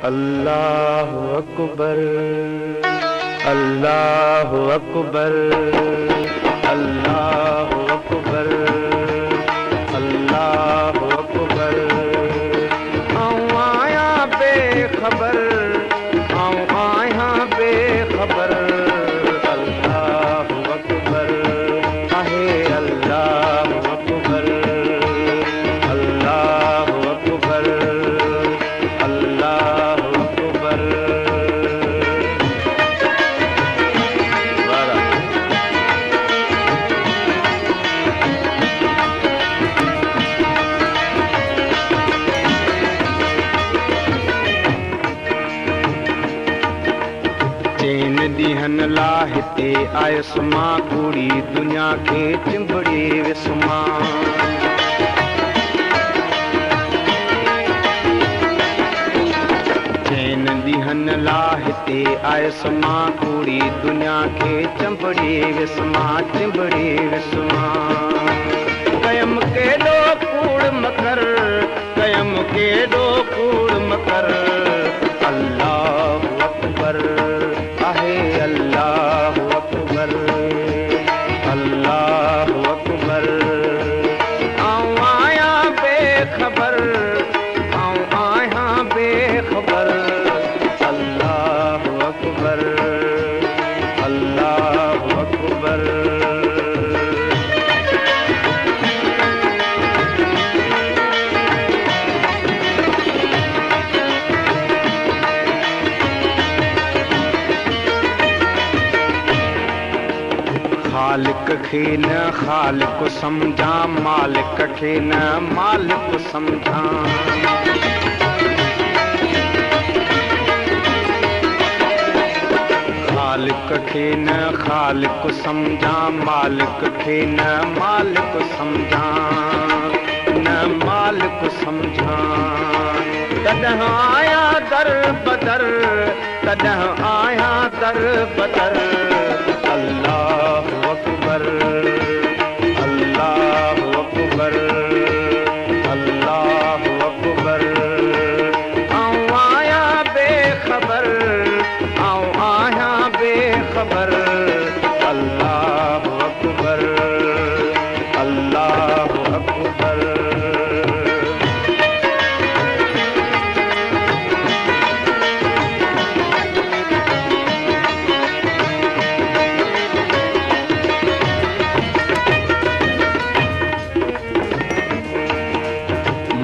अल्लाहु अकबर, अल्लाहु अकबर, अल्लाहु अकबर, अल्लाहु अकबर। आऊं आया बेखबर, आऊं आया बेखबर। अल्लाहु अकबर आहे, अल्लाहु अकबर, अल्लाहु अकबर, अल्लाहु अकबर। चैन दीहन लाहिते आयसमां कूड़ी दुनिया खे चिंबड़ी विस्मां। चैन दीहन लाहिते आयसमां कूड़ी दुनिया खे चिंबड़ी विस्मां, चिंबड़ी विस्मां। कयम केॾो कूड़ मकर, कयम केॾो कूड़ मकर। अल्लाहु अकबर आहे, अल्लाहु अकबर, अल्लाहु अकबर। आऊं आया बेखबर, आऊं आया बेखबर। अल्लाहु अकबर, अल्लाहु अकबर। खालिक खे न खालिक सम्झां, मालिक खे न मालिक सम्झां। खालिक खे न खालिक सम्झां, मालिक खे न मालिक सम्झां, न मालिक सम्झां। तॾहिं आया दर बदर, तॾहिं आया दर बदर। अल्लाहु अकबर, अल्लाहु अकबर, अल्लाहु अकबर। आऊं आया बेखबर, आऊं आया बेखबर। अल्लाहु अकबर, अल्लाहु अकबर।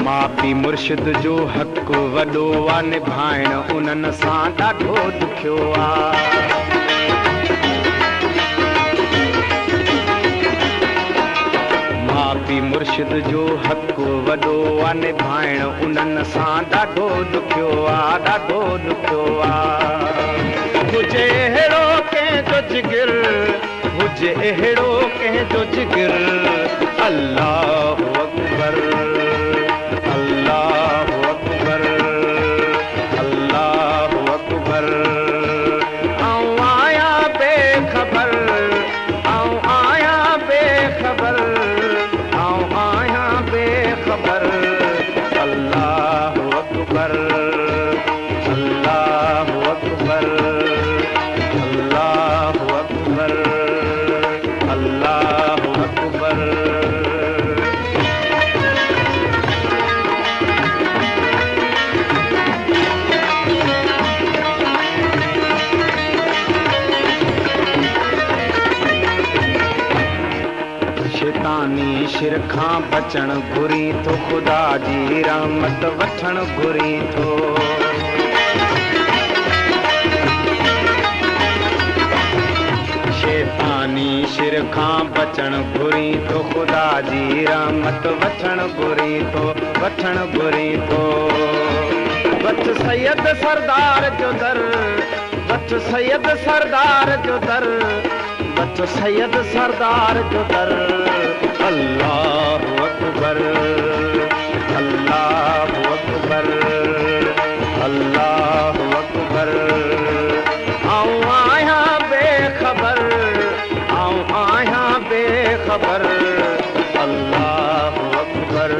माउ पीउ मुर्शिद जो हक़ वॾो आहे, निभाइण उन्हनि सां ॾाढो ॾुखियो आहे। माउ पीउ मुर्शिद जो हक़ वॾो आहे, निभाइण उन्हनि सां ॾाढो ॾुखियो आहे, ॾाढो ॾुखियो आहे। हुजे अहिड़ो कंहिंजो जिगर, हुजे अहिड़ो कंहिंजो जिगर। अल्लाहु अकबर, अल्लाहु अकबर, अल्लाहु अकबर। आऊं आया बेखबर, आऊं आया बेखबर, आऊं आया बेखबर। अल्लाहु अकबर, अल्लाहु अकबर, अल्लाहु अकबर, अल्लाहु अकबर। शैतानी शिर खां बचण घुरी थो, ख़ुदा जी रहमत वठण घुरी थो। शैतानी शिर खां बचण घुरी थो, ख़ुदा जी रहमत वठण घुरी थो, वठण घुरी थो। वठ सैयद सरदार जो दर, वठ सैयद सरदार जो दर, वठ सैयद सरदार जो दर। अल्लाहु अकबर, अल्लाहु अकबर, अल्लाहु अकबर। आऊं आया बेखबर, आऊं आया बेखबर। अल्लाहु अकबर,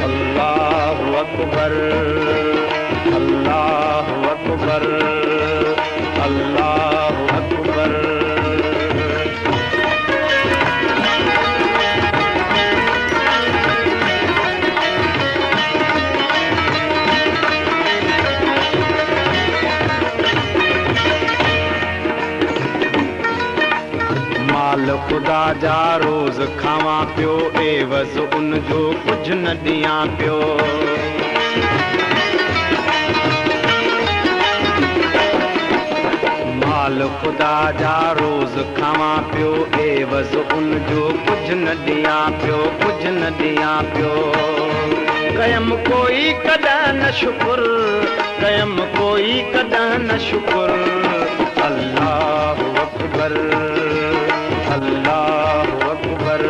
अल्लाहु अकबर, अल्लाह। अकबर, अल्लाहु अकबर। माल खुदा जा रोज खावा पियो, एवज़ उन जो कुछ न दिया पियो। माल खुदा जा रोज खावा पियो, एवज़ उन जो कुछ न दिया पियो, कुछ न दिया पियो। कयम कोई कदर न शुक्र, कयम कोई कदर न शुक्र। अल्लाहु अकबर, अल्लाहु अकबर,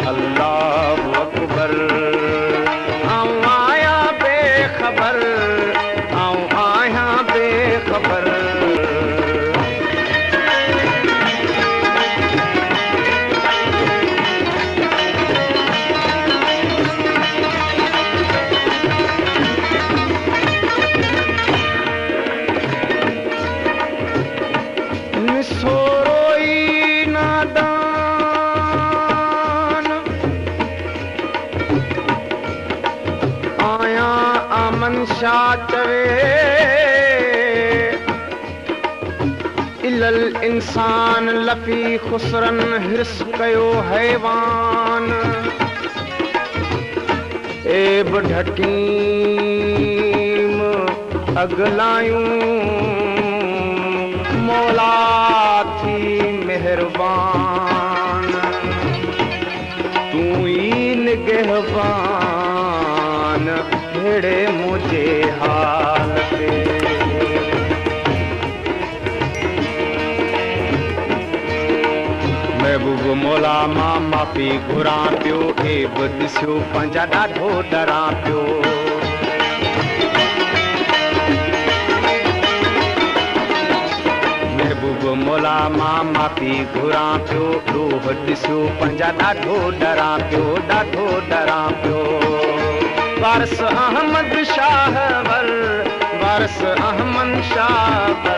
अल्लाहु अकबर। आऊं आया बेखबर, आऊं आया बेखबर। इलल इंसान लफी खुसरन हिर्स कयो हैवान। एब ढकीम अगलायूं मौला थी मेहरबान। तू ही निगहबान हेड़े मुझे हाल पे। महबूब मौला मां माफ़ी घुरां पियो, एब ॾिसियो पंहिंजा ॾाढो डरां पियो। महबूब मौला मां माफ़ी घुरां पियो, ॾोह ॾिसियो पंहिंजा ॾाढो डरां पियो, ॾाढो डरां पियो। वारिस अहमद शाह वर, वारिस अहमद शाह वर।